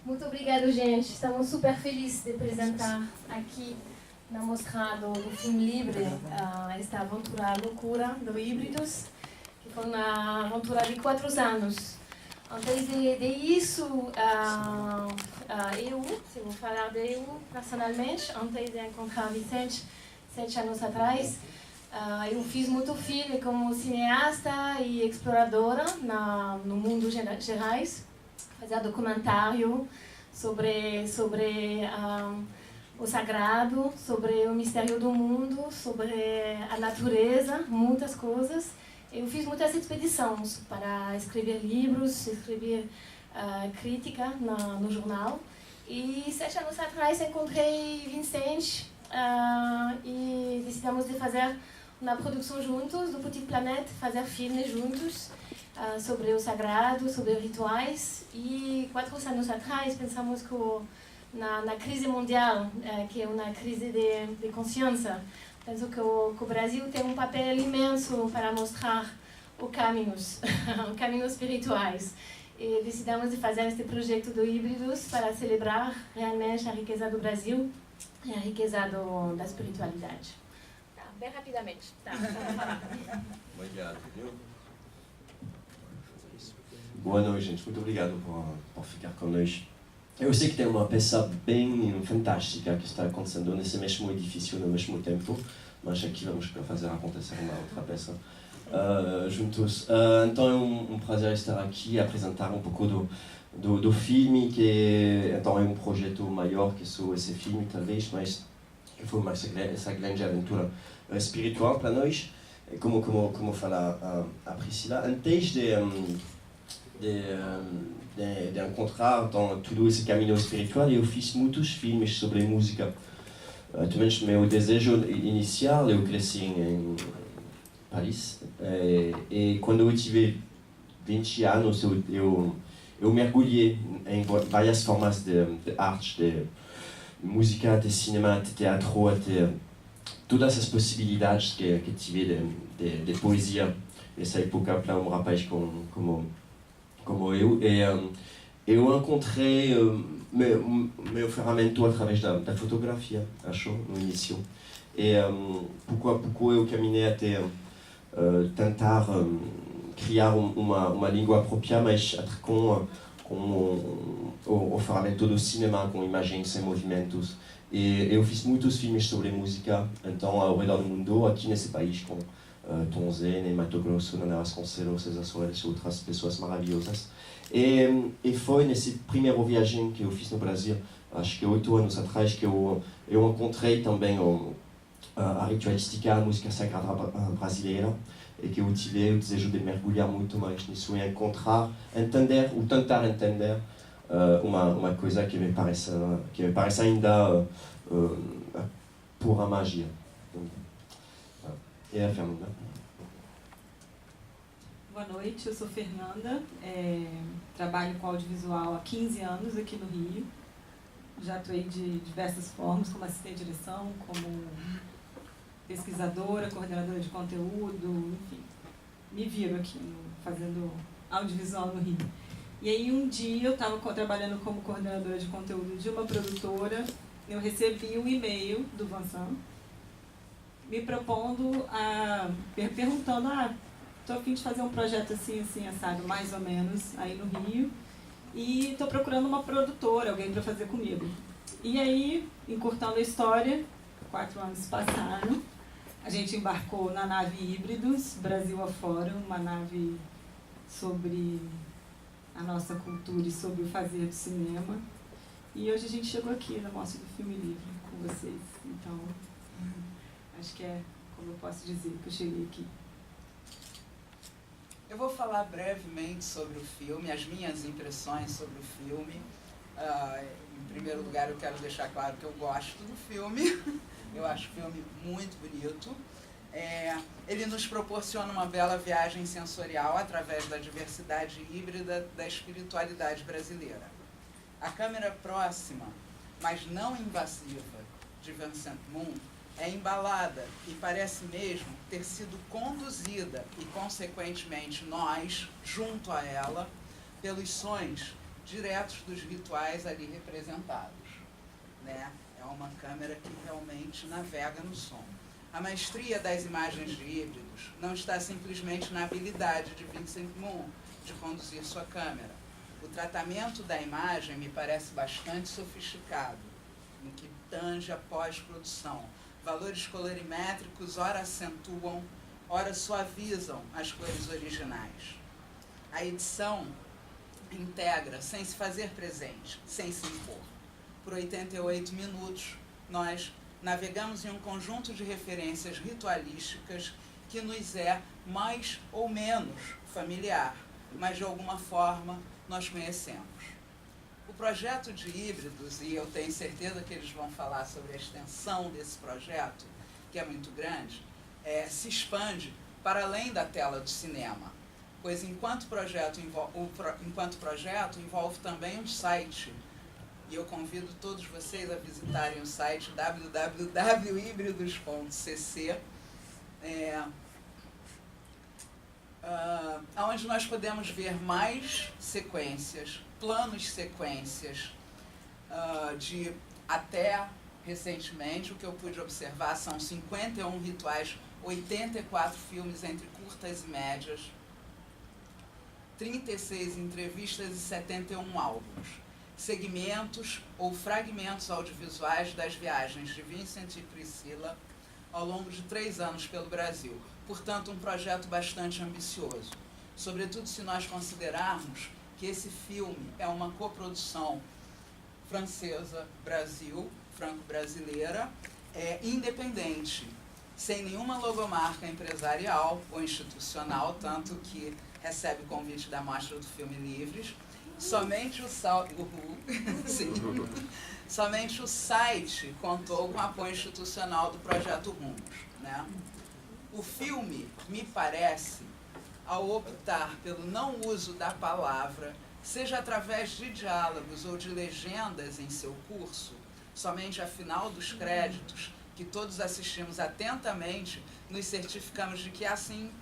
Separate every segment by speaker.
Speaker 1: Muito obrigado, gente. Estamos super felizes de apresentar aqui na mostra do filme livre esta aventura loucura do Híbridos, que foi uma aventura de 4 anos. Antes de isso, se vou falar de eu personalmente, antes de encontrar Vicente, 7 anos atrás, eu fiz muito filme como cineasta e exploradora no mundo gerais. Fazia documentário sobre o sagrado, sobre o mistério do mundo, sobre a natureza, muitas coisas. Eu fiz muitas expedições para escrever livros, escrever crítica no jornal. E 7 anos atrás encontrei Vicente e decidimos de fazer uma produção juntos, do Petit Planète, fazer filmes juntos. Sobre o sagrado, sobre rituais, e 4 anos atrás pensamos que na crise mundial, que é uma crise de consciência, penso que o Brasil tem um papel imenso para mostrar os caminhos espirituais. E decidimos de fazer este projeto do Híbridos para celebrar realmente a riqueza do Brasil e a riqueza da espiritualidade. Tá, bem rapidamente. Tá.
Speaker 2: Obrigado, viu? Boa noite, gente. Muito obrigado por ficar conosco. Eu sei que tem uma peça bem fantástica que está acontecendo nesse mesmo edifício no mesmo tempo, mas aqui vamos fazer acontecer uma outra peça juntos. Então é um prazer estar aqui e apresentar um pouco do filme, que então é um projeto maior que só esse filme, talvez, mas que foi essa grande aventura espiritual para nós. Como fala a Priscila, antes de encontrar então, todo esse caminho espiritual, eu fiz muitos filmes sobre música. Também meu desejo inicial, eu cresci em Paris, e quando eu tive 20 anos, eu mergulhei em várias formas de arte, de música, de cinema, de teatro, de todas as possibilidades que tive de poesia nessa época para um rapaz como eu, e eu encontrei meu ferramenta através da fotografia, acho, no início. E pouco a pouco eu caminhei até tentar criar uma língua própria, mas com o ferramenta do cinema, com imagens em movimentos. E eu fiz muitos filmes sobre música, então, ao redor do mundo, aqui nesse país, com Tom Zé, Mato Grosso, Nana Vasconcelos, César Soares e outras pessoas maravilhosas. E foi nesse primeiro viagem que eu fiz no Brasil, acho que 8 anos atrás, que eu encontrei também a ritualística, a música sagrada brasileira, e que eu tive o desejo de mergulhar muito mais nisso e encontrar, entender, ou tentar entender uma coisa que me parece ainda pura magia. E a Fernanda?
Speaker 3: Boa noite, eu sou Fernanda, trabalho com audiovisual há 15 anos aqui no Rio. Já atuei de diversas formas, como assistente de direção, como pesquisadora, coordenadora de conteúdo, enfim. Me viro aqui fazendo audiovisual no Rio. E aí um dia eu estava trabalhando como coordenadora de conteúdo de uma produtora, eu recebi um e-mail do Vincent me propondo, perguntando, estou a fim de fazer um projeto assim, assado, mais ou menos, aí no Rio, e estou procurando uma produtora, alguém para fazer comigo. E aí, encurtando a história, 4 anos passaram, a gente embarcou na nave Híbridos, Brasil afora, uma nave sobre a nossa cultura e sobre o fazer do cinema. E hoje a gente chegou aqui na Mostra do Filme Livre com vocês. Então, acho que é como eu posso dizer que eu cheguei aqui.
Speaker 4: Eu vou falar brevemente sobre o filme, as minhas impressões sobre o filme. Em primeiro lugar, eu quero deixar claro que eu gosto do filme. Eu acho o filme muito bonito. Ele nos proporciona uma bela viagem sensorial através da diversidade híbrida da espiritualidade brasileira. A câmera próxima, mas não invasiva, de Vincent Moon é embalada e parece mesmo ter sido conduzida e, consequentemente, nós, junto a ela, pelos sons diretos dos rituais ali representados, né? É uma câmera que realmente navega no som. A maestria das imagens de híbridos não está simplesmente na habilidade de Vincent Moon de conduzir sua câmera. O tratamento da imagem me parece bastante sofisticado, no que tange a pós-produção. Valores colorimétricos ora acentuam, ora suavizam as cores originais. A edição integra sem se fazer presente, sem se impor. Por 88 minutos, nós navegamos em um conjunto de referências ritualísticas que nos é mais ou menos familiar, mas de alguma forma nós conhecemos. O projeto de híbridos, e eu tenho certeza que eles vão falar sobre a extensão desse projeto, que é muito grande, se expande para além da tela do cinema, pois enquanto projeto envolve também um site, e eu convido todos vocês a visitarem o site www.hibridos.cc, onde nós podemos ver mais sequências, planos sequências, de até recentemente, o que eu pude observar são 51 rituais, 84 filmes entre curtas e médias, 36 entrevistas e 71 álbuns. Segmentos ou fragmentos audiovisuais das viagens de Vincent e Priscila ao longo de 3 anos pelo Brasil. Portanto, um projeto bastante ambicioso, sobretudo se nós considerarmos que esse filme é uma coprodução francesa-Brasil, franco-brasileira, independente, sem nenhuma logomarca empresarial ou institucional, tanto que recebe convite da Mostra do Filme Livres. Somente o site contou com o apoio institucional do Projeto Rumos, né? O filme, me parece, ao optar pelo não uso da palavra, seja através de diálogos ou de legendas em seu curso, somente a final dos créditos, que todos assistimos atentamente, nos certificamos de que assim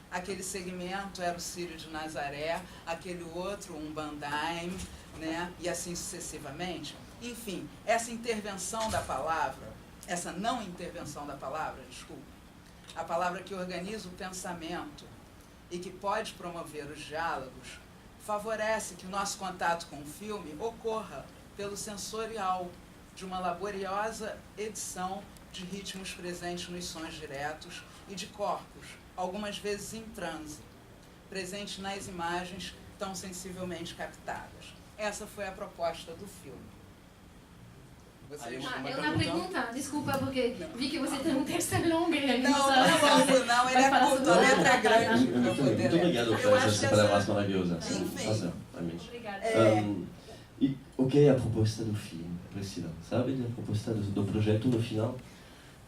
Speaker 4: aquele segmento era o Círio de Nazaré, aquele outro um Bandaim, né? E assim sucessivamente. Enfim, essa intervenção da palavra, essa não intervenção da palavra, desculpa, a palavra que organiza o pensamento e que pode promover os diálogos, favorece que o nosso contato com o filme ocorra pelo sensorial de uma laboriosa edição de ritmos presentes nos sons diretos e de corpos, algumas vezes em transe, presentes nas imagens tão sensivelmente captadas. Essa foi a proposta do filme.
Speaker 1: É uma pergunta, desculpa, porque vi que você tem um texto longo.
Speaker 4: Não, ele é curto, a letra é grande.
Speaker 2: Muito obrigado por essas palavras maravilhosas.
Speaker 4: Enfim.
Speaker 1: Obrigada.
Speaker 2: E o que é a proposta do filme, Priscila? Sabe a proposta do projeto no final?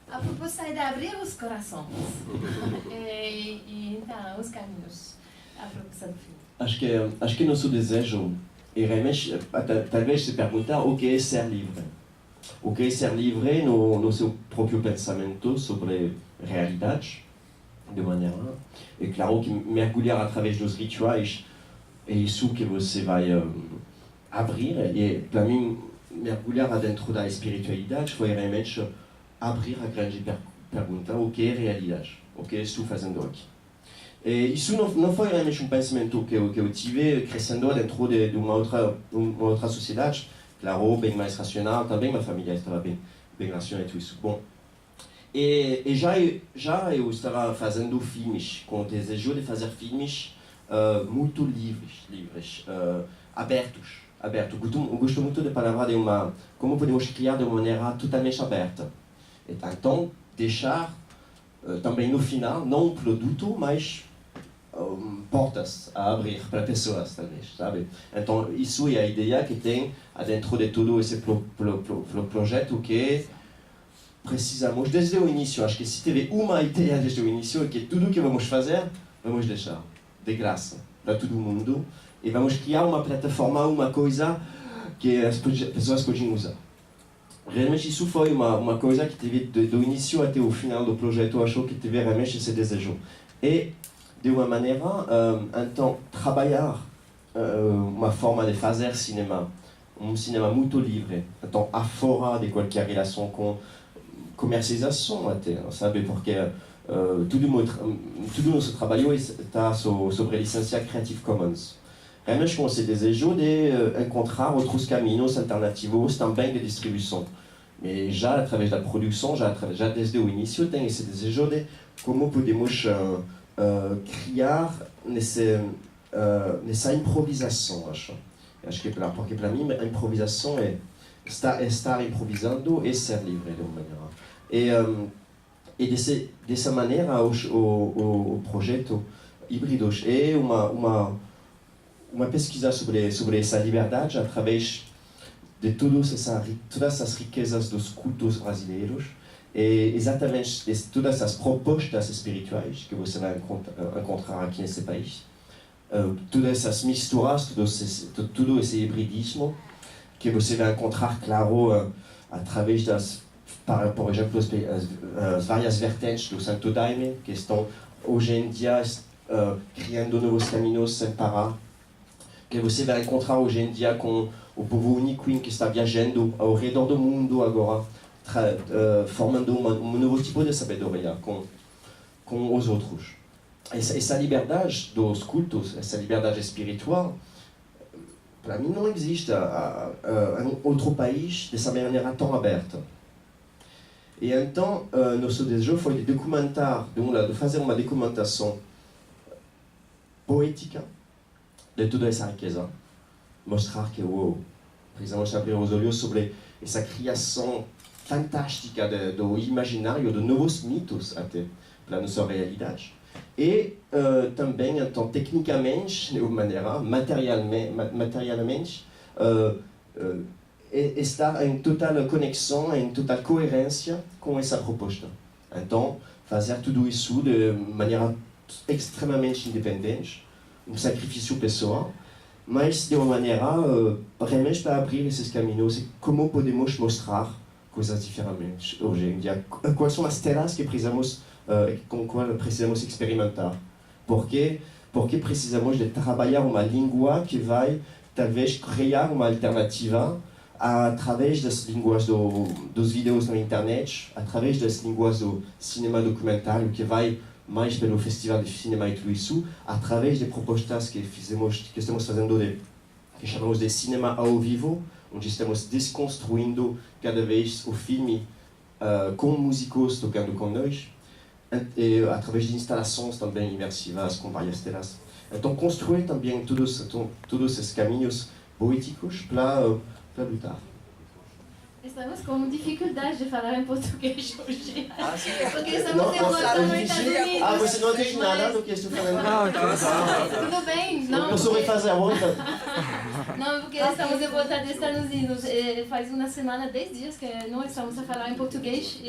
Speaker 1: A proposta é de abrir os corações e então os caminhos. A proposta do filme.
Speaker 2: Acho que nosso desejo é realmente, talvez se perguntar o que é ser livre. O que é ser livre no seu próprio pensamento sobre realidade, de maneira. É claro que mergulhar através dos rituais é isso que você vai abrir. E para mim, mergulhar dentro da espiritualidade foi realmente abrir a grande pergunta: o que é realidade? O que estou fazendo aqui? E isso não foi realmente pensamento que eu tive crescendo dentro de uma outra sociedade, claro, bem mais racional, também minha família estava bem racional e tudo isso. Bom, e já eu estava fazendo filmes, com o desejo de fazer filmes muito livres, abertos. Eu gosto muito da palavra de como podemos criar de uma maneira totalmente aberta. Então, deixar também no final, não um produto, mas portas a abrir para pessoas, talvez, sabe? Então, isso é a ideia que tem dentro de todo esse projeto, que precisamos, desde o início, acho que se teve uma ideia desde o início, é que tudo que vamos fazer, vamos deixar de graça para todo mundo, e vamos criar uma plataforma, uma coisa que as pessoas podem usar. realmente isso foi uma coisa que teve do início até o final do projeto, acho que teve realmente esse desejo. E, de uma maneira, então, trabalhar uma forma de fazer cinema, cinema muito livre, então, afora de qualquer relação com comercialização até, sabe? Porque tudo o nosso trabalho está sobre a licença Creative Commons. Realmente com esse desejo de encontrar outros caminhos alternativos também de distribuição. Mas já através da produção, já desde o início, tem esse desejo de como podemos criar nessa improvisação, acho. Acho que porque para mim a improvisação é estar improvisando e ser livre de uma maneira. E dessa maneira o projeto Híbridos é uma pesquisa sobre essa liberdade através de todas essas riquezas dos cultos brasileiros e exatamente de todas essas propostas espirituais que você vai encontrar aqui nesse país. Todas essas misturas, todo esse hibridismo que você vai encontrar, claro, através por exemplo, as várias vertentes do Santo Daime, que estão hoje em dia criando novos caminhos sem parar, que você vai encontrar hoje em dia com o povo Uniquim que está viajando ao redor do mundo agora, formando novo tipo de sabedoria com os outros. Essa liberdade dos cultos, essa liberdade espiritual, para mim não existe em outro país dessa maneira tão aberta. E então, nosso desejo foi de documentar, de um lado, fazer uma documentação poética de toda essa riqueza, mostrar que precisamos abrir os olhos sobre essa criação fantástica do imaginário, de novos mitos até, para a nossa realidade. E também, então, tecnicamente, de uma maneira, materialmente, estar em total conexão, em total coerência com essa proposta. Então, fazer tudo isso de maneira extremamente independente, sacrifício pessoal, mas de uma maneira realmente para abrir esses caminhos e como podemos mostrar coisas diferentes hoje em dia. Quais são as telas que precisamos, com quais precisamos experimentar? Porque precisamos de trabalhar uma língua que vai, talvez, criar uma alternativa através das línguas dos vídeos na internet, através das línguas do cinema documentário, que vai mais pelo Festival de Cinema e tudo isso, através de propostas que estamos fazendo, que chamamos de cinema ao vivo, onde estamos desconstruindo cada vez o filme com músicos tocando com nós, e através de instalações também imersivas com várias telas. Então, construir também todos esses caminhos poéticos para lutar.
Speaker 1: Estamos com dificuldade de falar em português hoje.
Speaker 4: Sim.
Speaker 1: Porque estamos envolvendo nos Estados Unidos.
Speaker 2: Você não entende nada do que estou falando?
Speaker 1: Tudo bem? Não,
Speaker 2: eu sou refazer a volta.
Speaker 1: Não, porque estamos em volta dos Estados Unidos. Faz uma semana, 10 dias que não estamos a falar em português.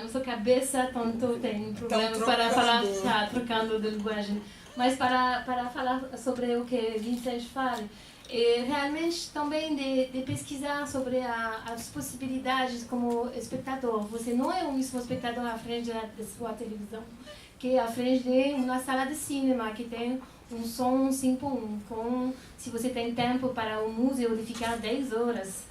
Speaker 1: Nossa cabeça tanto tem problemas para falar, trocando de linguagem. Mas para falar sobre o que Vincent fala, realmente também de pesquisar sobre as possibilidades como espectador. Você não é o mesmo espectador à frente da sua televisão que à frente de uma sala de cinema que tem um som 5:1, se você tem tempo para o museu de ficar 10 horas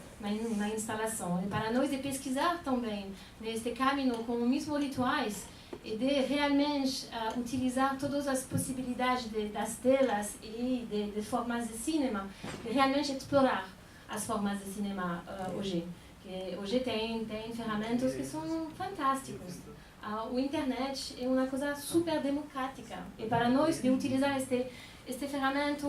Speaker 1: na instalação. E para nós de pesquisar também neste caminho com os mesmos rituais e de realmente utilizar todas as possibilidades das telas e de formas de cinema, de realmente explorar as formas de cinema hoje. Que hoje tem ferramentas que são fantásticos. A internet é uma coisa super democrática e para nós de utilizar este ferramenta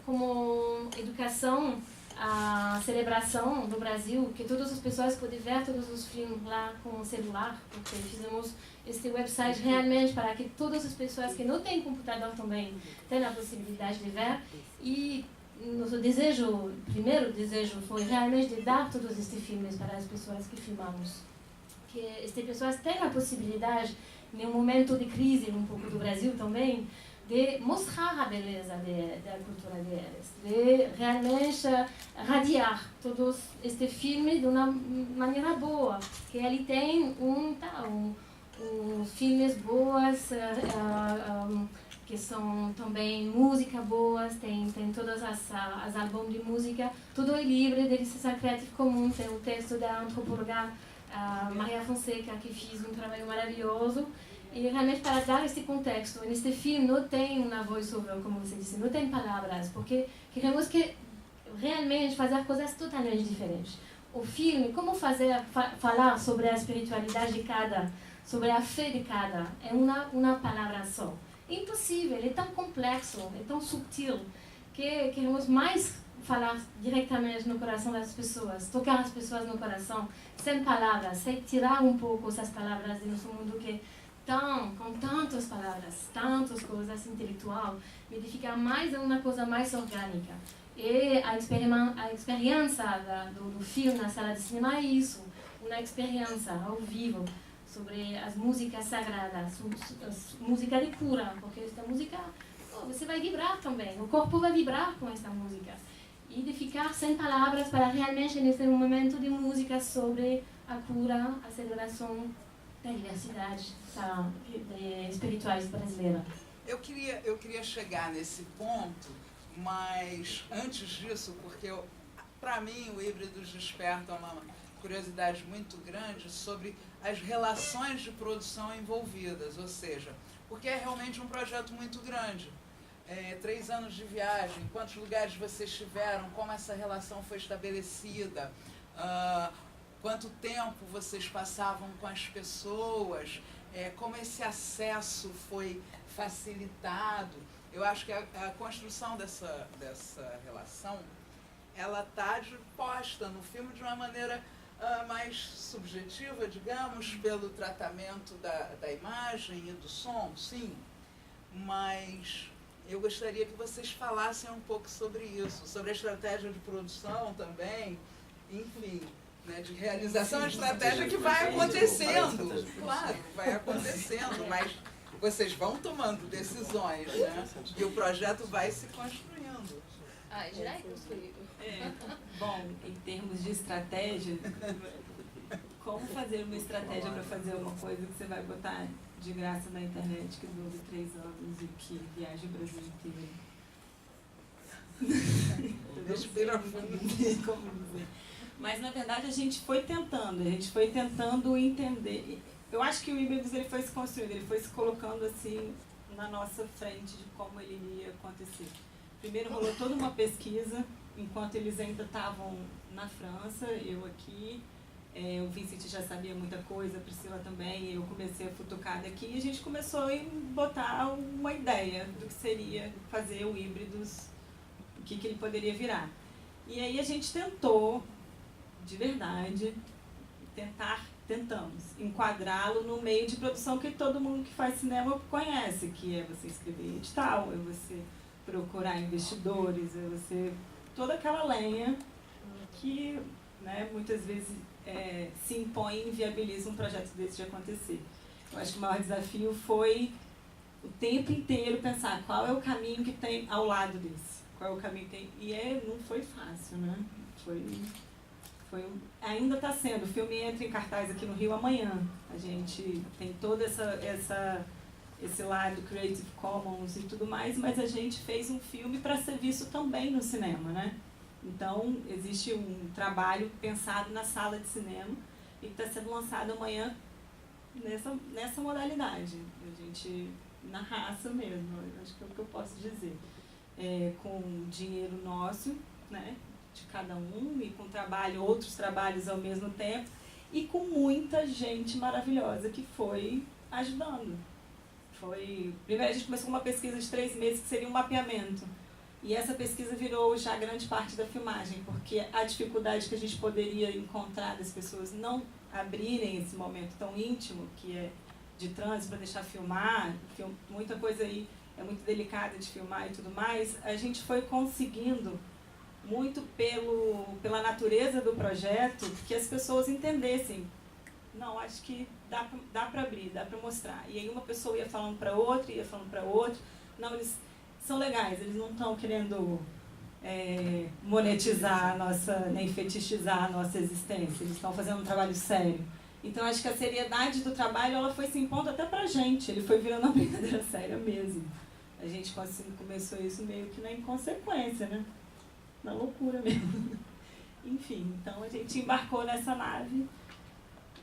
Speaker 1: como educação, a celebração do Brasil, que todas as pessoas podem ver todos os filmes lá com o celular, porque fizemos este website realmente para que todas as pessoas que não têm computador também tenham a possibilidade de ver. E nosso primeiro desejo foi realmente de dar todos estes filmes para as pessoas que filmamos. Que estas pessoas tenham a possibilidade, em um momento de crise um pouco do Brasil também, de mostrar a beleza da cultura deles, de realmente radiar todo este filme de uma maneira boa, que ele tem filmes boas, que são também música boas, tem todas as álbuns de música, tudo é livre de licença criativa comum, tem o texto da antropóloga Maria Fonseca, que fez um trabalho maravilhoso, e realmente para dar esse contexto, neste filme não tem uma voice-over, como você disse, não tem palavras, porque queremos que realmente fazer coisas totalmente diferentes. O filme, como falar sobre a espiritualidade de cada, sobre a fé de cada, é uma palavra só. É impossível, é tão complexo, é tão sutil, que queremos mais falar diretamente no coração das pessoas, tocar as pessoas no coração, sem palavras, sem tirar um pouco essas palavras de nosso mundo que com tantas palavras, tantas coisas intelectuais, de ficar mais uma coisa mais orgânica. E a experiência do filme na sala de cinema é isso, uma experiência ao vivo sobre as músicas sagradas, música de cura, porque esta música, você vai vibrar também, o corpo vai vibrar com esta música. E de ficar sem palavras para realmente, nesse momento de música sobre a cura, a celebração da diversidade espirituais brasileira.
Speaker 4: Eu queria chegar nesse ponto, mas antes disso, porque para mim o Híbridos desperta uma curiosidade muito grande sobre as relações de produção envolvidas, ou seja, porque é realmente um projeto muito grande. 3 anos de viagem, quantos lugares vocês tiveram, como essa relação foi estabelecida, quanto tempo vocês passavam com as pessoas, como esse acesso foi facilitado. Eu acho que a construção dessa relação, ela está posta no filme de uma maneira mais subjetiva, digamos, pelo tratamento da imagem e do som, sim, mas eu gostaria que vocês falassem um pouco sobre isso, sobre a estratégia de produção também, enfim, né, de realização, a estratégia que vai acontecendo, claro, vai acontecendo, mas vocês vão tomando decisões, né, e o projeto vai se construindo.
Speaker 1: Já é construído.
Speaker 3: Bom, em termos de estratégia, como fazer uma estratégia para fazer uma coisa que você vai botar de graça na internet, que dure 3 anos e que viaja o Brasil inteiro? Como dizer. Mas, na verdade, a gente foi tentando entender. Eu acho que o Híbridos ele foi se construindo, ele foi se colocando assim na nossa frente de como ele iria acontecer. Primeiro rolou toda uma pesquisa, enquanto eles ainda estavam na França, eu aqui, o Vincent já sabia muita coisa, a Priscila também, eu comecei a futucar daqui e a gente começou a botar uma ideia do que seria fazer o Híbridos, o que ele poderia virar. E aí a gente tentou, de verdade, tentamos enquadrá-lo no meio de produção que todo mundo que faz cinema conhece, que é você escrever edital, é você procurar investidores, é você... toda aquela lenha que, né, muitas vezes se impõe e inviabiliza um projeto desse de acontecer. Eu acho que o maior desafio foi o tempo inteiro pensar qual é o caminho que tem ao lado desse, qual é o caminho que tem, e não foi fácil, né? Ainda está sendo, o filme entra em cartaz aqui no Rio amanhã, a gente tem todo esse lado Creative Commons e tudo mais, mas a gente fez um filme para ser visto também no cinema, né? Então, existe um trabalho pensado na sala de cinema e que está sendo lançado amanhã nessa modalidade. A gente, na raça mesmo, acho que é o que eu posso dizer. Com dinheiro nosso, né, de cada um, e com outros trabalhos ao mesmo tempo, e com muita gente maravilhosa que foi ajudando. Primeiro a gente começou com uma pesquisa de 3 meses, que seria um mapeamento. E essa pesquisa virou já grande parte da filmagem, porque a dificuldade que a gente poderia encontrar das pessoas não abrirem esse momento tão íntimo, que é de trânsito para deixar filmar, muita coisa aí é muito delicada de filmar e tudo mais, a gente foi conseguindo, muito pela natureza do projeto, que as pessoas entendessem. Não, acho que dá para abrir, dá para mostrar. E aí uma pessoa ia falando para outra, Não, eles são legais, eles não estão querendo monetizar a nossa, nem fetichizar a nossa existência, eles estão fazendo um trabalho sério. Então acho que a seriedade do trabalho ela foi se impondo até pra gente, ele foi virando uma brincadeira séria mesmo. A gente começou isso meio que na inconsequência, né? Na loucura mesmo. Enfim, então a gente embarcou nessa nave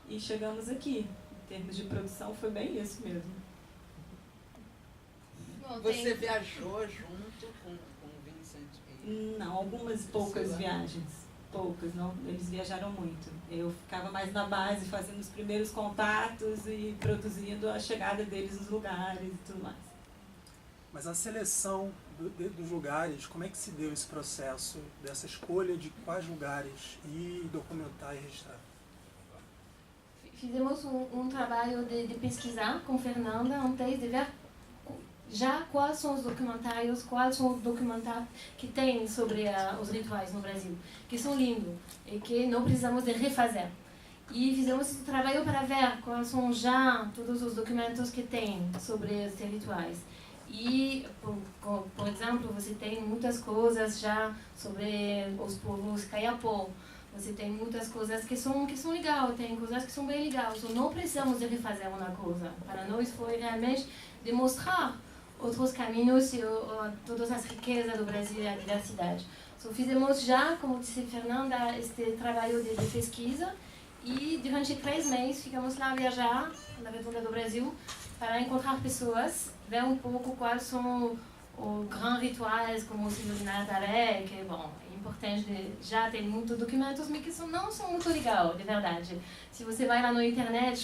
Speaker 3: e chegamos aqui. Em termos de produção foi bem isso mesmo.
Speaker 4: Você viajou junto com o Vincent?
Speaker 3: Não, algumas poucas viagens. Poucas, não, eles viajaram muito. Eu ficava mais na base, fazendo os primeiros contatos e produzindo a chegada deles nos lugares e tudo mais.
Speaker 5: Mas a seleção dos lugares, como é que se deu esse processo, dessa escolha de quais lugares ir documentar e registrar?
Speaker 1: Fizemos trabalho de pesquisar com Fernanda antes de ver já quais são os documentários, quais são os documentários que tem sobre os rituais no Brasil, que são lindos e que não precisamos de refazer. E fizemos esse trabalho para ver quais são já todos os documentos que tem sobre esses rituais. E, por exemplo, você tem muitas coisas já sobre os povos Kayapó. Você tem muitas coisas que são legais, tem coisas que são bem legais. Então, não precisamos de refazer uma coisa. Para nós foi realmente demonstrar outros caminhos e todas as riquezas do Brasil e a diversidade. Então, fizemos já, como disse Fernanda, este trabalho de pesquisa e durante 3 meses ficamos lá a viajar na redonda do Brasil para encontrar pessoas, ver um pouco quais são os grandes rituais, como o Senhor de Nazaré, que bom, é importante, já tem muitos documentos, mas que não são muito legais, de verdade. Se você vai lá na internet,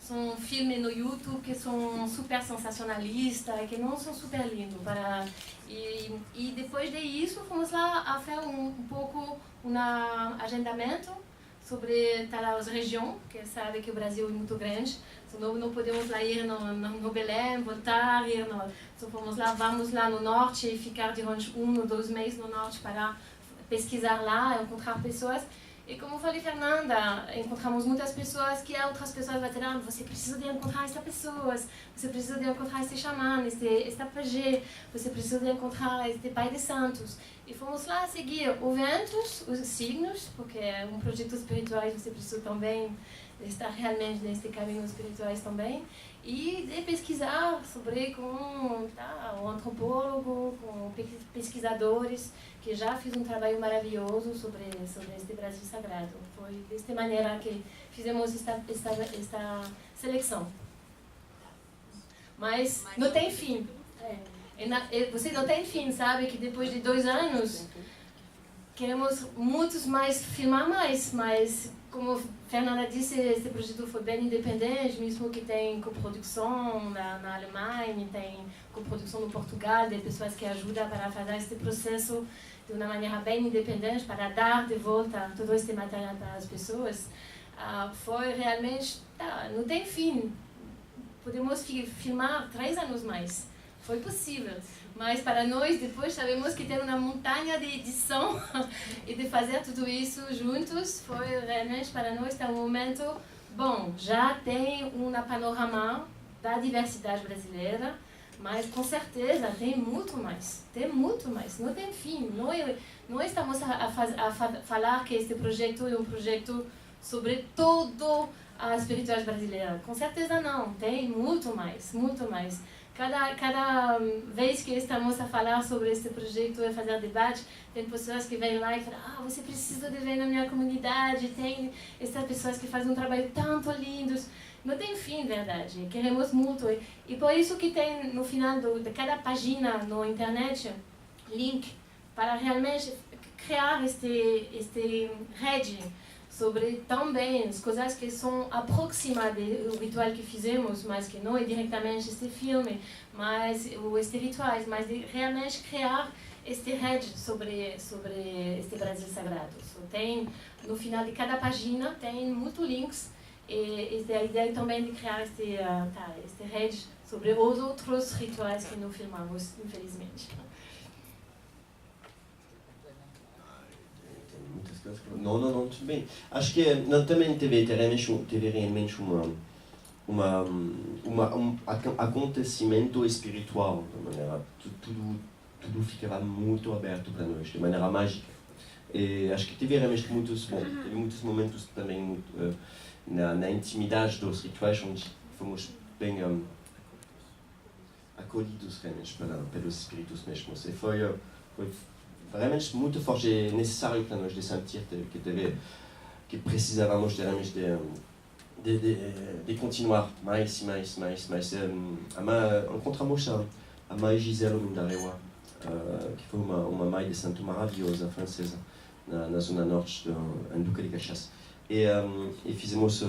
Speaker 1: são filmes no YouTube que são super sensacionalistas, que não são super lindos. E depois disso, fomos lá a fazer um pouco um agendamento sobre as regiões, que sabe que o Brasil é muito grande. Então, não podemos lá ir no Belém, voltar, então vamos lá no norte e ficar durante 1 ou 2 meses no norte para pesquisar lá, encontrar pessoas. E como falei, Fernanda, encontramos muitas pessoas que outras pessoas vão dizer, você precisa de encontrar estas pessoas, você precisa de encontrar este xamã, esta pajé, você precisa de encontrar este pai de santos. E fomos lá seguir os ventos, os signos, porque é um projeto espiritual, você precisa também estar realmente neste caminho espiritual também, e de pesquisar sobre com um antropólogo, com pesquisadores, que já fiz um trabalho maravilhoso sobre este Brasil Sagrado. Foi desta maneira que fizemos esta seleção. Mas não tem fim. Você não tem fim, sabe? Que depois de 2 anos, queremos muitos mais, filmar mais, mas como Fernanda disse, esse projeto foi bem independente, mesmo que tem coprodução na Alemanha, tem coprodução no Portugal, de pessoas que ajudam para fazer este processo de uma maneira bem independente, para dar de volta todo este material para as pessoas. Foi realmente, não tem fim. Podemos filmar 3 anos mais. Foi possível. Mas para nós, depois, sabemos que tem uma montanha de edição e de fazer tudo isso juntos. Foi realmente, para nós, um momento bom. Já tem um panorama da diversidade brasileira, mas com certeza tem muito mais. Tem muito mais. Não tem fim. Não estamos a falar que este projeto é um projeto sobre toda a espiritualidade brasileira. Com certeza não. Tem muito mais, muito mais. Cada vez que estamos a falar sobre este projeto e fazer debate, tem pessoas que vêm lá e falam, você precisa de ver na minha comunidade, tem essas pessoas que fazem um trabalho tanto lindo. Não tem fim, verdade. Queremos muito. E por isso que tem no final de cada página na internet, link para realmente criar este rede sobre também as coisas que são aproximadas do ritual que fizemos, mas que não é diretamente este filme, mas este rituais, mas de realmente criar este rede sobre este Brasil Sagrado. Tem, no final de cada página, tem muitos links, e a ideia também de criar este rede sobre os outros rituais que não filmamos, infelizmente.
Speaker 2: Não, tudo bem. Acho que também teve realmente acontecimento espiritual, de maneira tudo ficava muito aberto para nós, de maneira mágica. E acho que teve realmente teve muitos momentos também muito, na intimidade dos rituais onde fomos bem acolhidos realmente pelos espíritos mesmos. E foi realmente muito forte e necessário para nós de sentir que precisávamos realmente de continuar mais. Encontramos a mãe Gisela Mindarewa, que foi uma mãe de santo maravilhosa francesa na zona norte em Duque de Caxias. E fizemos,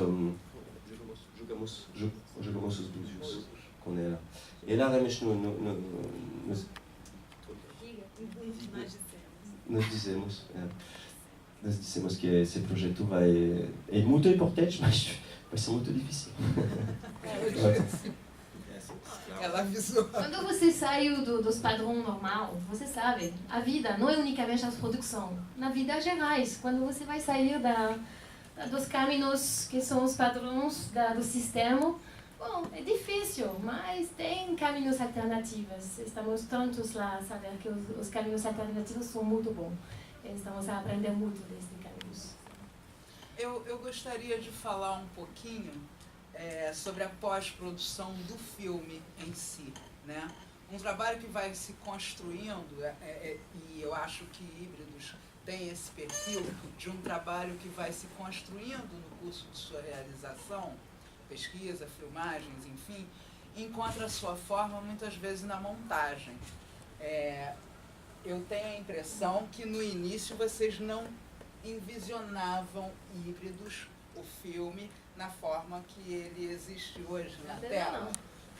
Speaker 2: jogamos os búzios com ela. E lá realmente nos dissemos que esse projeto é muito importante, mas vai ser muito difícil.
Speaker 4: Ela avisou.
Speaker 1: Quando você saiu dos padrões normal, você sabe, a vida não é unicamente as produções. Na vida gerais, quando você vai sair dos caminhos que são os padrões do sistema, bom, é difícil, mas tem caminhos alternativos. Estamos tantos lá a saber que os caminhos alternativos são muito bons. Estamos a aprender muito desses caminhos.
Speaker 4: Eu gostaria de falar um pouquinho sobre a pós-produção do filme em si, né? Um trabalho que vai se construindo, e eu acho que Híbridos tem esse perfil de um trabalho que vai se construindo no curso de sua realização, pesquisa, filmagens, enfim, encontra a sua forma muitas vezes na montagem. Eu tenho a impressão que no início vocês não envisionavam Híbridos, o filme, na forma que ele existe hoje na tela.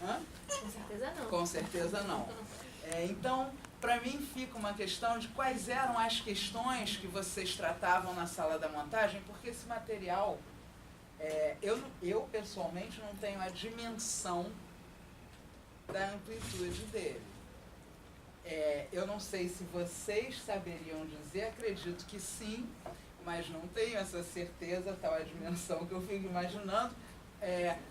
Speaker 1: Hã? Com certeza não.
Speaker 4: Com certeza não. Então, para mim fica uma questão de quais eram as questões que vocês tratavam na sala da montagem, porque esse material, eu pessoalmente não tenho a dimensão da amplitude dele. Eu não sei se vocês saberiam dizer, acredito que sim, mas não tenho essa certeza, tal a dimensão que eu fico imaginando.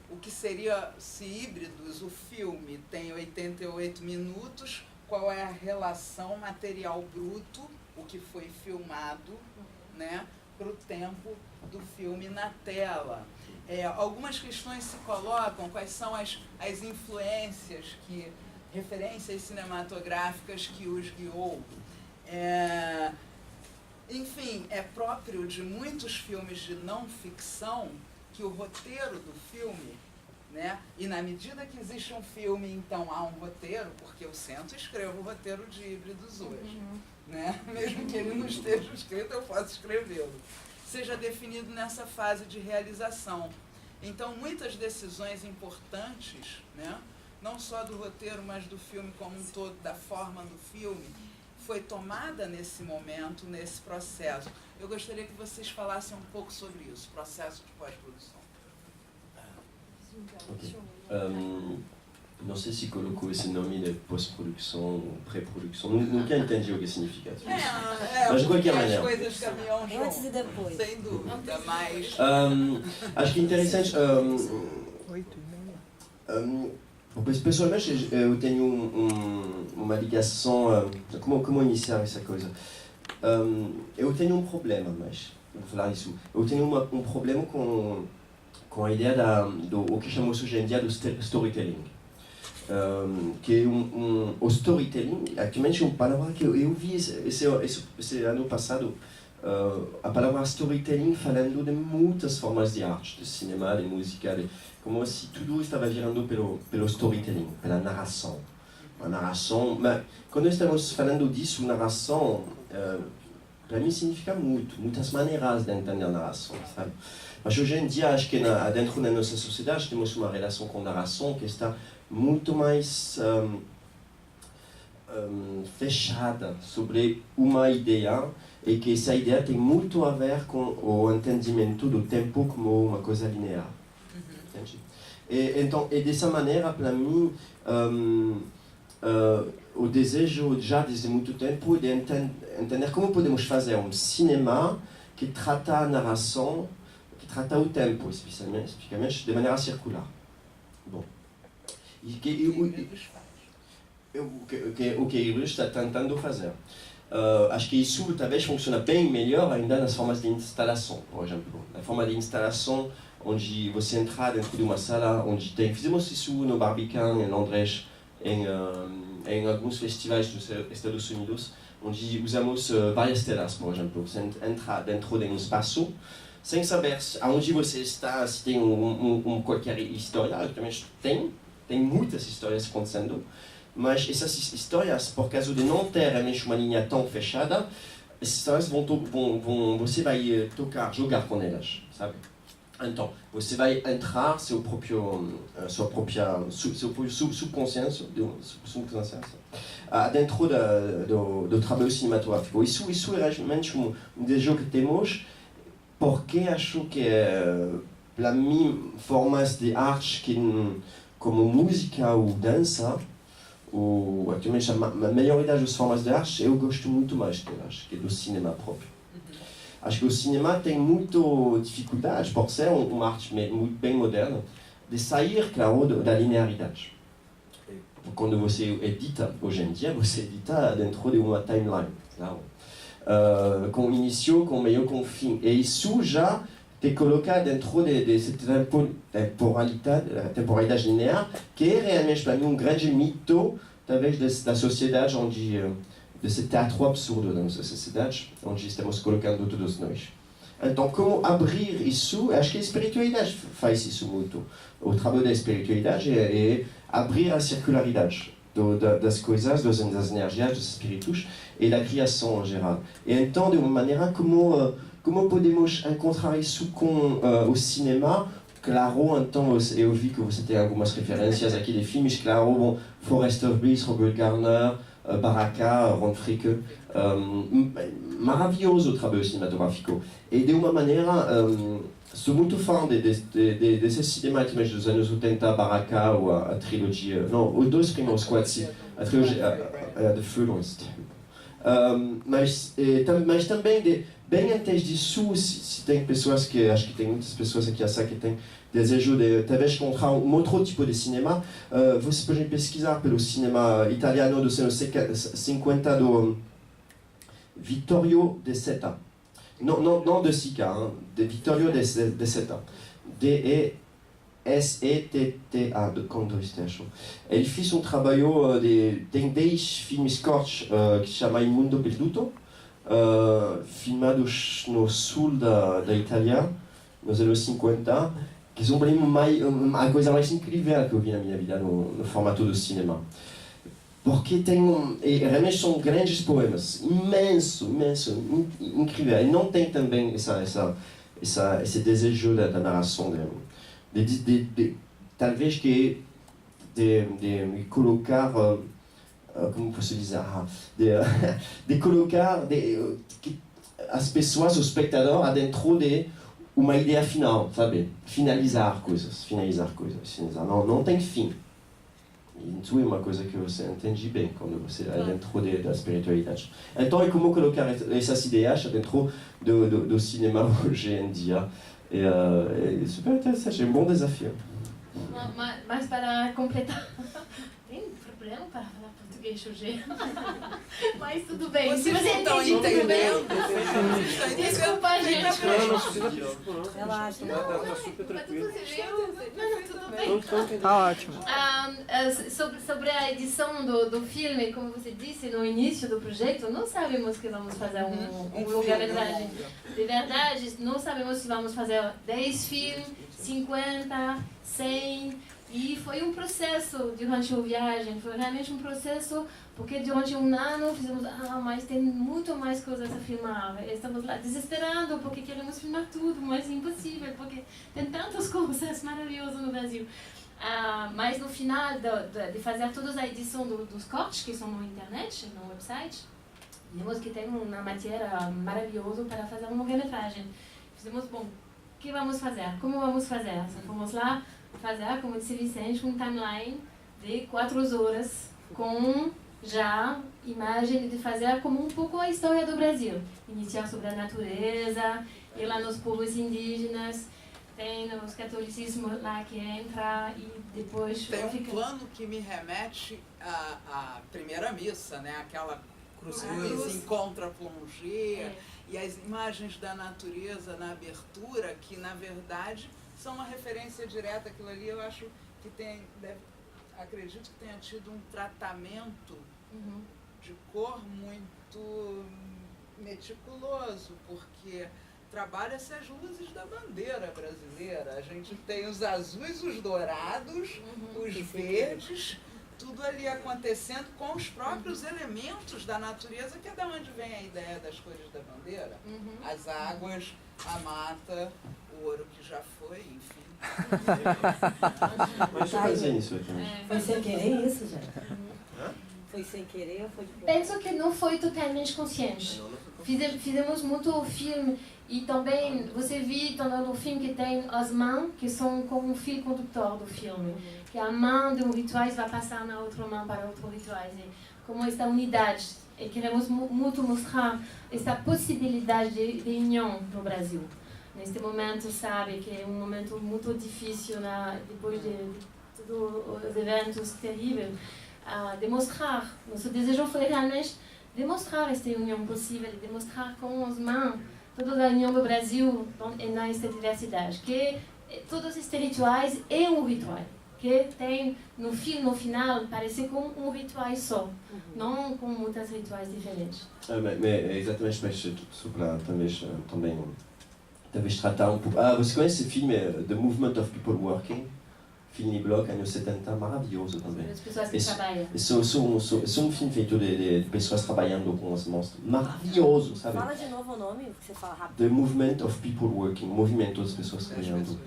Speaker 4: O que seria, se Híbridos, o filme tem 88 minutos, qual é a relação material bruto, o que foi filmado, né, para o tempo do filme na tela. Algumas questões se colocam, quais são as influências, referências cinematográficas que os guiou. Enfim, é próprio de muitos filmes de não ficção que o roteiro do filme, né? E na medida que existe um filme, então há um roteiro, porque eu sento e escrevo o roteiro de Híbridos hoje, né? Mesmo que ele não esteja escrito, eu posso escrevê-lo. Seja definido nessa fase de realização. Então, muitas decisões importantes, né? Não só do roteiro, mas do filme como um todo, da forma do filme, foi tomada nesse momento, nesse processo. Eu gostaria que vocês falassem um pouco sobre isso, processo de pós-produção.
Speaker 2: Okay. Não sei se colocou esse nome de pós-produção ou pré-produção. Nunca entendi o que significa. Mas de qualquer maneira.
Speaker 4: As coisas caminham junto.
Speaker 6: Antes e depois.
Speaker 4: Sem dúvida, mas...
Speaker 2: acho que é interessante. Pessoalmente, eu tenho uma ligação. Como iniciar essa coisa? Eu tenho um problema, mas vou falar isso. Eu tenho um problema com a ideia do que chamamos hoje em dia do storytelling. Que o storytelling, actualmente, é uma palavra que eu vi esse ano passado. A palavra storytelling falando de muitas formas de arte, de cinema, de música, como se tudo estava virando pelo storytelling, pela narração. A narração, mas quando estamos falando disso, narração, para mim significa muitas maneiras de entender a narração, sabe? Mas hoje em dia, acho que dentro da nossa sociedade temos uma relação com a narração que está muito mais fechada sobre uma ideia, e que essa ideia tem muito a ver com o entendimento do tempo como uma coisa linear. E dessa maneira, para mim, o desejo já desde muito tempo é de entender como podemos fazer um cinema que trata a narração, que trata o tempo, especificamente, de maneira circular. Bom. O que ele está tentando fazer. Acho que isso talvez funciona bem melhor ainda nas formas de instalação, por exemplo. Na forma de instalação, onde você entra dentro de uma sala, onde fizemos isso no Barbican, em Londres, em alguns festivais dos Estados Unidos, onde usamos várias telas, por exemplo. Você entra dentro de um espaço, sem saber aonde você está, se tem qualquer história. Realmente tem muitas histórias acontecendo, mas essas histórias, por causa de não ter realmente uma linha tão fechada, essas histórias você vai jogar com elas, sabe? Então, você vai entrar seu próprio subconsciência dentro do trabalho cinematográfico. Isso é realmente desejo que temos, porque acho que, para mim, formas de arte como música ou dança, actualmente a maioria das formas de arte, eu gosto muito mais delas que do cinema próprio. Acho que o cinema tem muita dificuldade, por ser uma arte muito bem moderna, de sair, claro, da linearidade. Quando você edita, hoje em dia, você edita dentro de uma timeline, claro. Com início, com meio, com fim. E isso já te coloca dentro dessa temporalidade linear, que é realmente para mim grande mito, talvez, da sociedade onde desse teatro absurdo da nossa sociedade, onde estamos colocando todos nós. Então, como abrir isso? Acho que a espiritualidade faz isso muito. O trabalho da espiritualidade é abrir a circularidade das coisas, das energias, dos espíritos e da criação em geral. E então, de uma maneira, como podemos encontrar isso com o cinema? Claro, então, eu vi que você tem algumas referências aqui de filmes, claro, Forrester Bliss, Robert Garner, Baraka, Ron Fricke, maravilhoso o trabalho cinematográfico. E de uma maneira, sou muito fã desse cinema dos anos 80, Baraka ou a trilogia, não, os dois primeiros quase, a trilogia The Furthest. Mas também, bem antes disso, se tem pessoas que, acho que tem muitas pessoas aqui que têm desejo de talvez encontrar outro tipo de cinema, você pode pesquisar pelo cinema italiano dos anos 50 do Vittorio De Seta. Não de Sica, de Vittorio De Seta. D-E-S-E-T-T-A, com dois T's. Ele fez trabalho tem 10 filmes curtos que se chama Il Mondo Perduto, filmados no sul da Itália, nos anos 50, que são a coisa mais incrível que eu vi na minha vida no formato do cinema. Porque realmente são grandes poemas, imenso, incrível. E não tem também esse desejo da narração, talvez que de colocar, como posso dizer, de colocar as pessoas, o espectador, dentro de uma ideia final, sabe? Finalizar coisas. Não tem fim. Isso é uma coisa que você entende bem quando você é dentro da espiritualidade. Então, é como colocar essas ideias dentro do cinema hoje em dia. É super interessante, é bom desafio.
Speaker 1: Mas para completar, tem problema para falar português hoje? Mas tudo bem.
Speaker 4: Vocês não estão entendendo?
Speaker 1: Desculpa, gente.
Speaker 6: Relaxa.
Speaker 1: Tá super tranquilo. Não, tudo bem.
Speaker 6: Tá ótimo.
Speaker 1: Sobre a edição do filme, como você disse no início do projeto, não sabemos que vamos fazer um longa-metragem. De verdade, não sabemos se vamos fazer 10 filmes, 50, 100... E foi um processo durante a viagem, foi realmente um processo, porque durante um ano fizemos, mas tem muito mais coisas a filmar. Estamos lá desesperando, porque queremos filmar tudo, mas é impossível, porque tem tantas coisas maravilhosas no Brasil. Mas no final de fazer toda a edição dos cortes, que são na internet, no website, vimos que tem uma matéria maravilhosa para fazer uma longa-metragem. Fizemos, bom, o que vamos fazer? Como vamos fazer? Fomos lá fazer, como disse Vicente, um timeline de 4 horas com já imagem de fazer como um pouco a história do Brasil. Iniciar sobre a natureza, ir lá nos povos indígenas, tem os catolicismos lá que entra e depois
Speaker 4: Tem um
Speaker 1: fica...
Speaker 4: plano que me remete à primeira missa, né? Aquela cruz em contra-plongée, e as imagens da natureza na abertura, que na verdade são uma referência direta àquilo ali. Eu acho que acredito que tenha tido um tratamento de cor muito meticuloso, porque trabalha-se as luzes da bandeira brasileira. A gente tem os azuis, os dourados, os verdes, tudo ali acontecendo com os próprios elementos da natureza, que é da onde vem a ideia das cores da bandeira. As águas, a mata, o ouro que já foi, enfim.
Speaker 2: Mas eu fazer isso aqui.
Speaker 6: Foi sem querer isso, gente? Foi sem querer ou foi de propósito?
Speaker 1: Penso que não foi totalmente consciente. Fizemos muito filme e também você viu no filme que tem as mãos que são como um fio condutor do filme, que a mão de um ritual vai passar na outra mão para outro ritual, e como esta unidade. E queremos muito mostrar esta possibilidade de união no Brasil. Neste momento, sabe que é um momento muito difícil depois de todos os eventos terríveis. Demonstrar, nosso desejo foi realmente demonstrar esta união possível, demonstrar com as mãos toda a união do Brasil nesta diversidade, que todos estes rituais é um ritual, que tem no final parece como um ritual só, não com muitos rituais diferentes.
Speaker 2: Mas exatamente, mas só para talvez tratar um pouco. Você conhece esse filme The Movement of People Working? Filme Bloch, anos 70, maravilhoso também.
Speaker 1: As pessoas que trabalham.
Speaker 2: É um filme feito de pessoas trabalhando com os monstros. Maravilhoso, sabe?
Speaker 6: Fala de novo o nome, que você fala rápido.
Speaker 2: The Movement of People Working, movimento das pessoas trabalhando.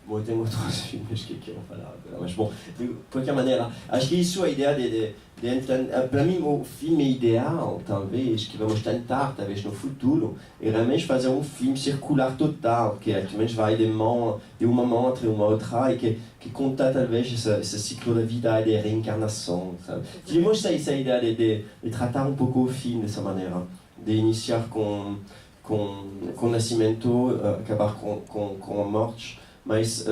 Speaker 2: Bom, tem outros filmes que quero falar agora, mas bom, de qualquer maneira, acho que isso é a ideia de entender. Para mim, o filme ideal, talvez, que vamos tentar, talvez no futuro, é realmente fazer um filme circular total, que realmente vai de uma mão entre uma outra e que conta, talvez, esse ciclo da vida e de reencarnação, sabe? Tivemos essa ideia de tratar um pouco o filme dessa maneira, de iniciar com o nascimento, acabar com a morte. Mas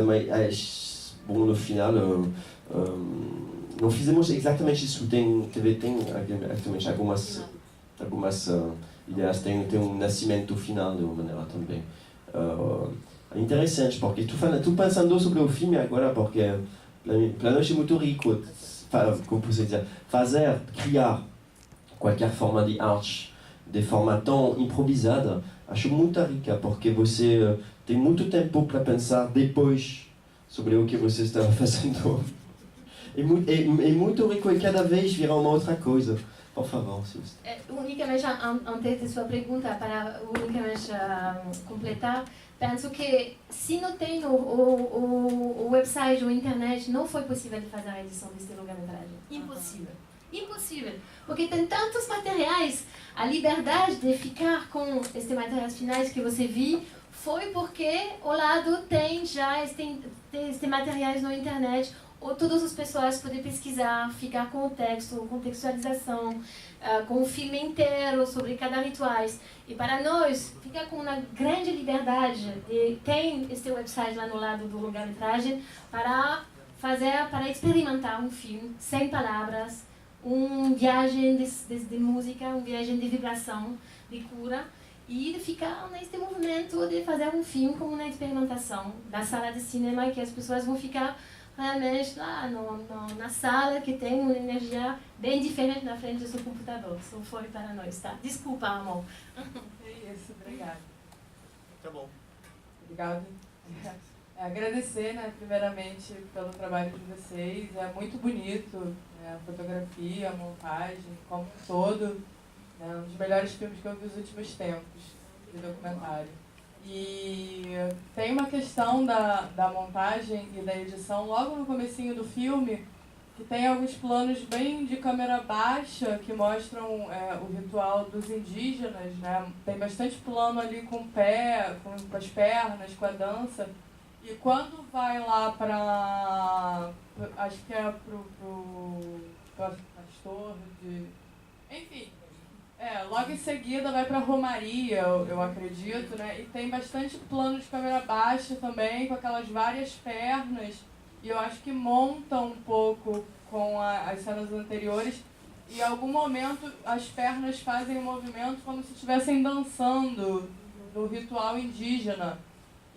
Speaker 2: bom, no final, não fizemos exatamente isso. Tem actualmente algumas ideias, tem nascimento final de uma maneira também. É interessante, porque estou pensando sobre o filme agora, porque para nós é muito rico, como posso dizer, criar qualquer forma de arte, de forma tão improvisada, acho muito rica, porque você tem muito tempo para pensar depois sobre o que você está fazendo. É muito rico e cada vez virá uma outra coisa. Por favor, Silvia.
Speaker 1: Unicamente, antes de sua pergunta, para unicamente completar, penso que se não tem o website ou internet, não foi possível de fazer a edição deste longa-metragem. Impossível. Impossível. Porque tem tantos materiais, a liberdade de ficar com estes materiais finais que você viu, foi porque ao lado tem já estes materiais na internet, ou todas as pessoas podem pesquisar, ficar com o texto, contextualização, com o filme inteiro sobre cada ritual. E para nós, fica com uma grande liberdade. Tem este website lá no lado do longa-metragem para experimentar um filme sem palavras, uma viagem de música, uma viagem de vibração, de cura. E de ficar nesse movimento de fazer um filme como uma experimentação da sala de cinema, que as pessoas vão ficar realmente lá na sala, que tem uma energia bem diferente na frente do seu computador. Isso foi para nós, tá? Desculpa, amor.
Speaker 7: É isso, obrigada.
Speaker 5: Tá bom.
Speaker 7: Obrigada. Agradecer, né, primeiramente, pelo trabalho de vocês. É muito bonito, né, a fotografia, a montagem, como um todo. Um dos melhores filmes que eu vi nos últimos tempos de documentário. E tem uma questão da montagem e da edição logo no comecinho do filme, que tem alguns planos bem de câmera baixa que mostram o ritual dos indígenas, né? Tem bastante plano ali com o pé, com as pernas, com a dança. E quando vai lá para, acho que é pro pastor de... Enfim, Logo em seguida vai pra Romaria, eu acredito, né? E tem bastante plano de câmera baixa também, com aquelas várias pernas. E eu acho que monta um pouco com as cenas anteriores. E em algum momento as pernas fazem um movimento como se estivessem dançando no ritual indígena.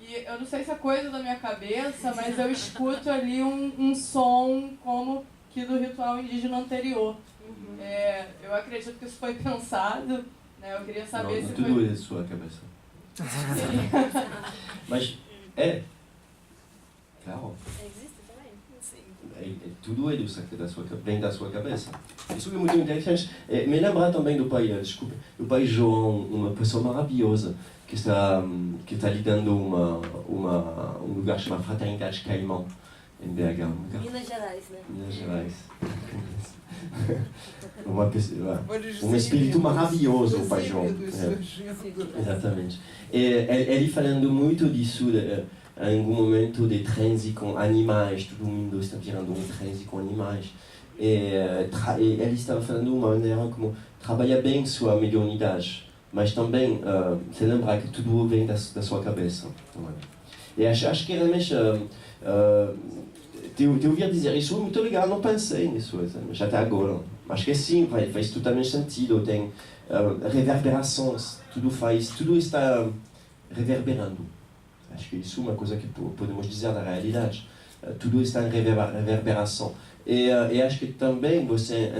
Speaker 7: E eu não sei se é coisa da minha cabeça, mas eu escuto ali um som como que do ritual indígena anterior. Eu acredito que isso foi pensado, né? Eu queria saber se
Speaker 2: tudo
Speaker 7: foi...
Speaker 2: é da sua cabeça. Mas claro.
Speaker 1: Existe também? Sim.
Speaker 2: Tudo é vem da sua cabeça. Isso é muito interessante. Me lembra também do pai João, uma pessoa maravilhosa que está lidando um lugar chamado Fraternidade Caimão, em BH.
Speaker 6: Minas Gerais, né?
Speaker 2: Minas Gerais. Um espírito maravilhoso, o pai João. Exatamente. Ele falando muito disso, em algum momento de transe com animais, todo mundo está virando um transe com animais. Ele estava falando de uma maneira como trabalha bem sua mediunidade, mas também se lembrar que tudo vem da sua cabeça. E acho que realmente te ouvir dizer isso é muito legal, não pensei nisso já até agora. Acho que sim, faz totalmente sentido, tem reverberações, tudo está reverberando. Acho que isso é uma coisa que podemos dizer da realidade. Tudo está em reverberação. E acho que também você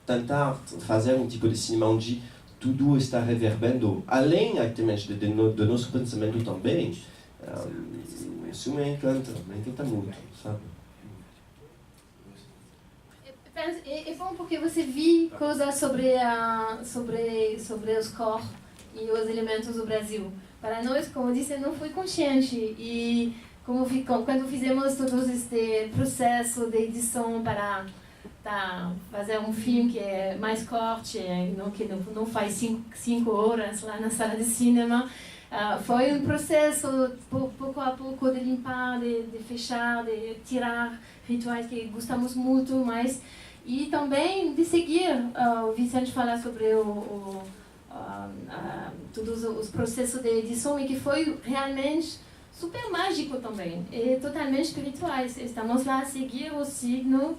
Speaker 2: tentar fazer um tipo de cinema onde tudo está reverberando, além ativamente do nosso pensamento também. Isso me encanta muito, sabe?
Speaker 1: É bom porque você viu coisas sobre os corpos e os elementos do Brasil. Para nós, como disse, não foi consciente. E quando fizemos todo este processo de edição para fazer um filme que é mais corte, que não faz 5 horas lá na sala de cinema, foi um processo pouco a pouco de limpar, de fechar, de tirar rituais que gostamos muito, mas e também de seguir o Vicente falar sobre todos os processos de edição e que foi realmente super mágico também e totalmente espirituais. Estamos lá a seguir o signo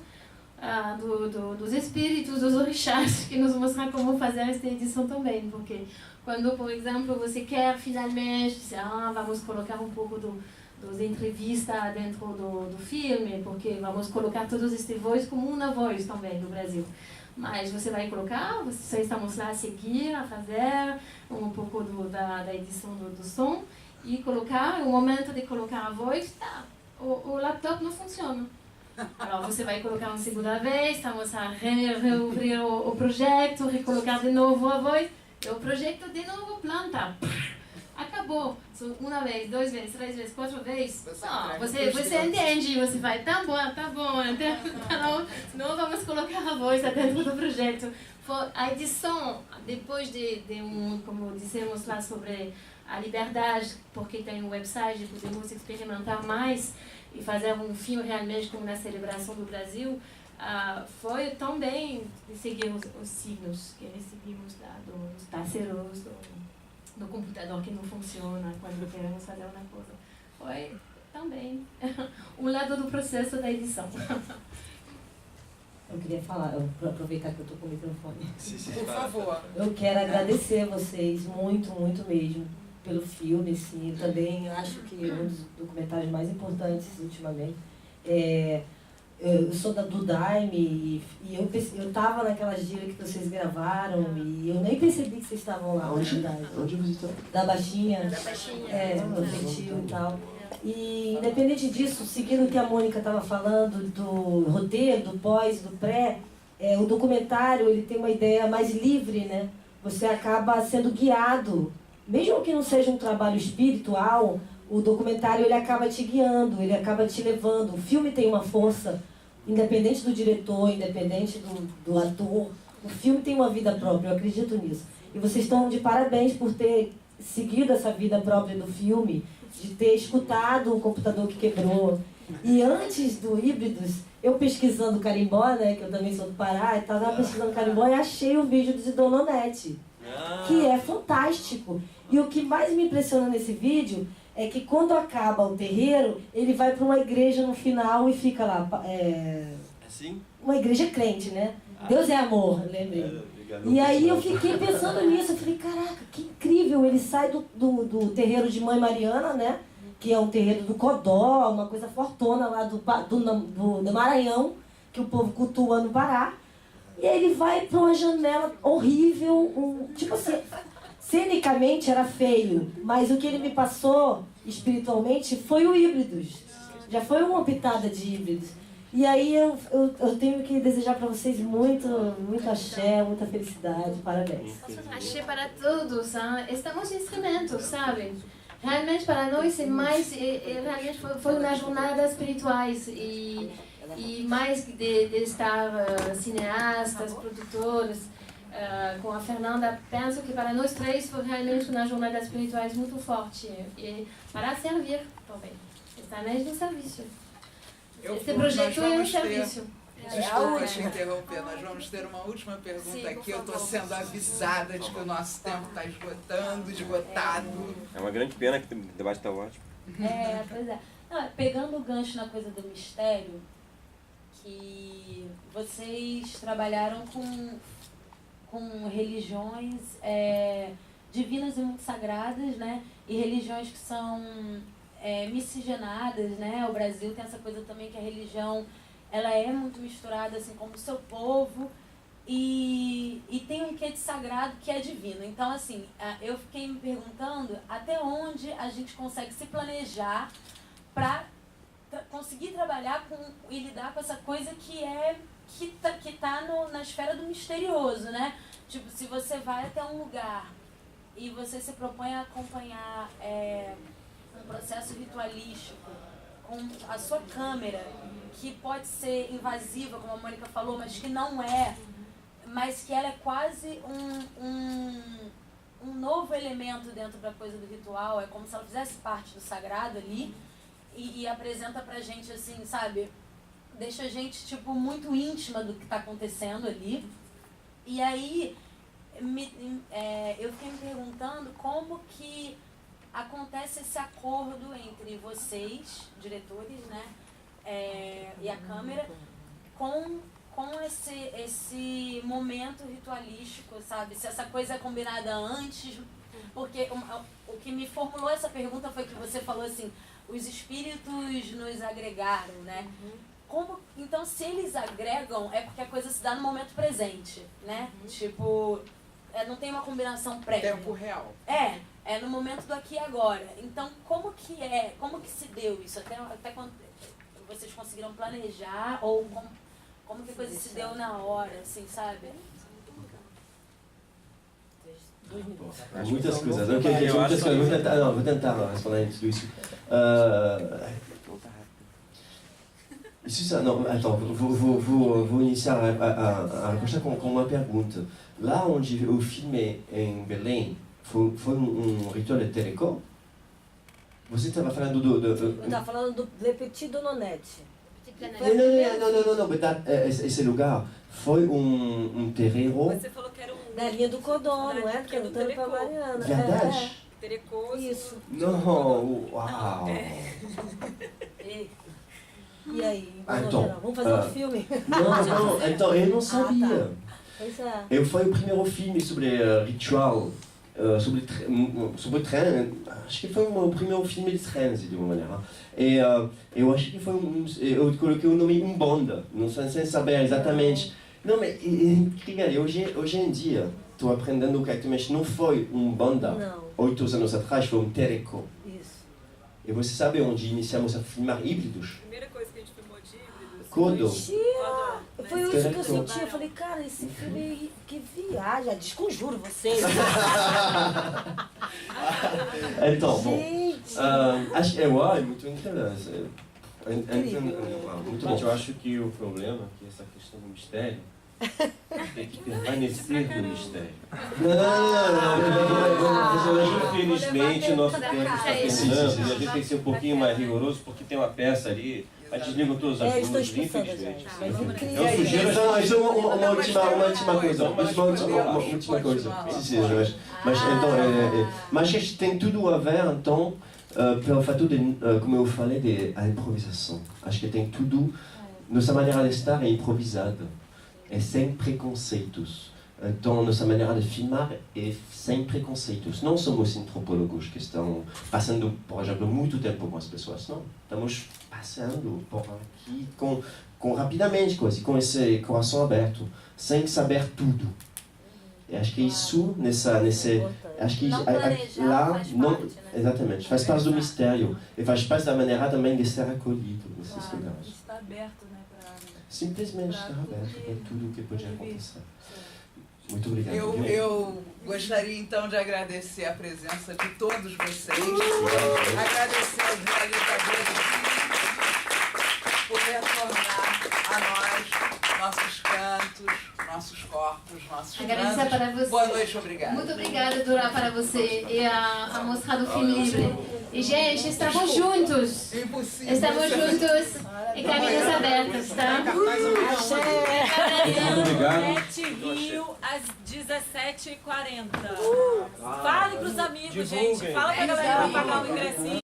Speaker 1: dos espíritos, dos orixás, que nos mostram como fazer esta edição também, porque quando, por exemplo, você quer finalmente dizer, vamos colocar um pouco dos entrevistas dentro do filme, porque vamos colocar todos estes vozes como uma voz também do Brasil. Mas você vai colocar, só estamos lá a seguir, a fazer um pouco da edição do som e colocar, o momento de colocar a voz, o laptop não funciona. Então você vai colocar uma segunda vez, estamos a reabrir o projeto, recolocar de novo a voz, e o projeto de novo planta. Acabou. Uma vez, 2 vezes, 3 vezes, 4 vezes. Você entende, você vai, tá bom, não vamos colocar a voz dentro do projeto. A edição, depois de como dissemos lá sobre a liberdade, porque tem um website, podemos experimentar mais e fazer um filme realmente como na celebração do Brasil, foi também de seguir os signos que recebemos dos parceiros, do computador que não funciona quando queremos fazer uma coisa. Foi também um lado do processo da edição.
Speaker 6: Eu queria falar, aproveitar que eu estou com o microfone.
Speaker 4: Por favor.
Speaker 6: Eu quero agradecer a vocês muito, muito mesmo pelo filme, sim. Eu também acho que é um dos documentários mais importantes ultimamente. Eu sou do Daime e eu estava naquelas dias que vocês gravaram e eu nem percebi que vocês estavam lá, na verdade.
Speaker 2: Onde você está?
Speaker 6: Da Baixinha.
Speaker 1: Da Baixinha.
Speaker 6: No Feitio e tal. E, independente disso, seguindo o que a Mônica estava falando, do roteiro, do pós, do pré, o documentário ele tem uma ideia mais livre, né? Você acaba sendo guiado, mesmo que não seja um trabalho espiritual, o documentário ele acaba te guiando, ele acaba te levando. O filme tem uma força, independente do diretor, independente do ator, o filme tem uma vida própria, eu acredito nisso. E vocês estão de parabéns por ter seguido essa vida própria do filme, de ter escutado o computador que quebrou. E antes do Híbridos, eu pesquisando carimbó, né, que eu também sou do Pará, e estava pesquisando carimbó e achei um vídeo de Dona Onete, que é fantástico. E o que mais me impressiona nesse vídeo é que quando acaba o terreiro, ele vai para uma igreja no final e fica lá.
Speaker 2: Assim?
Speaker 6: Uma igreja crente, né? Deus é amor, lembrei. E aí eu fiquei pensando nisso, eu falei, caraca, que incrível, ele sai do terreiro de Mãe Mariana, né? Que é um terreiro do Codó, uma coisa fortona lá do Maranhão, que o povo cultua no Pará. E aí ele vai para uma janela horrível, tipo assim, cenicamente era feio, mas o que ele me passou espiritualmente foi o Híbridos. Já foi uma pitada de Híbridos. E aí eu tenho que desejar para vocês muito axé, muita felicidade, parabéns.
Speaker 1: Axé para todos, hein? Estamos instrumentos, sabe? Realmente para nós é mais, realmente foi uma jornada espirituais e mais de estar cineastas, produtores, com a Fernanda, penso que para nós três foi realmente uma jornada espiritual muito forte e para servir também, estar no serviço. Esse projeto é um serviço.
Speaker 4: Desculpa te interromper, nós vamos ter uma última pergunta aqui. Eu estou sendo avisada de que o nosso tempo está esgotado.
Speaker 8: É uma grande pena que o debate está ótimo.
Speaker 9: Pois é. Não, pegando o gancho na coisa do mistério, que vocês trabalharam com religiões divinas e muito sagradas, né? E religiões que são miscigenadas, né? O Brasil tem essa coisa também que a religião ela é muito misturada, assim como o seu povo, e tem um quê de sagrado que é divino. Então, assim, eu fiquei me perguntando até onde a gente consegue se planejar para conseguir trabalhar e lidar com essa coisa que tá na esfera do misterioso, né? Tipo, se você vai até um lugar e você se propõe a acompanhar um processo ritualístico com a sua câmera, que pode ser invasiva, como a Mônica falou, mas que não é, mas que ela é quase um novo elemento dentro da coisa do ritual, é como se ela fizesse parte do sagrado ali, e apresenta pra gente, assim, sabe, deixa a gente, tipo, muito íntima do que tá acontecendo ali. E aí, eu fiquei me perguntando como que acontece esse acordo entre vocês, diretores, né, e a câmera, com esse momento ritualístico, sabe? Se essa coisa é combinada antes, porque o que me formulou essa pergunta foi que você falou assim, os espíritos nos agregaram, né? Então, se eles agregam, é porque a coisa se dá no momento presente, né? Tipo, não tem uma combinação prévia.
Speaker 4: Tempo real.
Speaker 9: É no momento do aqui e agora. Então, como que se deu isso? Até quando vocês conseguiram planejar, ou como que a coisa se deu na hora, assim, sabe?
Speaker 2: Muitas coisas. Vou tentar responder tudo isso. Vou iniciar a resposta com uma pergunta. Lá onde eu filmei em Belém, foi ritual de Telecom? Você estava falando
Speaker 6: Eu estava falando do Le Petit Dononete.
Speaker 2: Não, esse lugar foi terreiro.
Speaker 3: Você falou que era
Speaker 6: da linha do Codó, não é? Cantando para Mariana.
Speaker 2: Verdade?
Speaker 3: Terecoso.
Speaker 6: Isso.
Speaker 2: Não, uau!
Speaker 6: E aí,
Speaker 2: então,
Speaker 6: vamos fazer um filme?
Speaker 2: Não, então eu não sabia.
Speaker 6: Pois é.
Speaker 2: Foi o primeiro filme sobre ritual, sobre trem, acho que foi o primeiro filme de trens, de uma maneira. E eu acho que foi eu coloquei o nome Umbanda, não sei sem saber exatamente. Não, mas é incrível, hoje em dia, estou aprendendo que actualmente não foi Umbanda, 8 anos atrás, foi Tereco.
Speaker 6: Isso.
Speaker 2: E você sabe onde iniciamos a filmar Híbridos?
Speaker 3: A primeira coisa que a gente filmou de Híbridos.
Speaker 2: Codó.
Speaker 6: Foi isso que eu senti. Eu falei, cara, esse filme aí, que viagem. Desconjuro vocês.
Speaker 2: Então, bom. Acho que é muito interessante. Muito bom.
Speaker 8: Eu acho que o problema, que essa questão do mistério, Tem que permanecer no mistério.
Speaker 2: Não.
Speaker 8: Infelizmente, o nosso tempo está terminando
Speaker 2: Sim.
Speaker 8: e a gente tem que ser um pouquinho mais rigoroso porque tem uma peça ali, aí desligam todas as
Speaker 6: Eles estão
Speaker 8: luzes,
Speaker 6: expulsando a
Speaker 8: infelizmente.
Speaker 6: gente. Mas
Speaker 8: Eu sugiro
Speaker 2: Não, mas uma última coisa. Mas acho que tem tudo a ver, então, pelo fato de, como eu falei, a improvisação. Acho que tem tudo, nossa maneira de estar é improvisada, é sem preconceitos. Então, nossa maneira de filmar é sem preconceitos. Não somos antropólogos que estão passando, por exemplo, muito tempo com as pessoas, não. Estamos passando por aqui rapidamente, com esse coração aberto, sem saber tudo. E acho que isso, acho que
Speaker 9: Não planejar
Speaker 2: lá,
Speaker 9: faz
Speaker 2: não,
Speaker 9: parte, né?
Speaker 2: exatamente, faz parte do mistério e faz parte da maneira também de ser acolhido nesses lugares.
Speaker 10: Está aberto, né, para
Speaker 2: Simplesmente estar aberto para tudo o que pode acontecer. Muito obrigado.
Speaker 4: Eu gostaria então de agradecer a presença de todos vocês, agradecer aos realizadores por retornar a nós, nossos cantos, nossos corpos, nossos
Speaker 1: Agradecer
Speaker 4: cantos.
Speaker 1: para você.
Speaker 4: Boa noite, obrigada.
Speaker 1: Muito obrigada, Dora, para você e a mostra do filme livre. E, gente, estamos juntos.
Speaker 4: Impossível.
Speaker 1: Estamos juntos e caminhos abertos, tá?
Speaker 8: Muito obrigado.
Speaker 10: Net Rio às 17h40. Fale pros amigos, gente. Fala pra galera que vai pagar o ingressinho.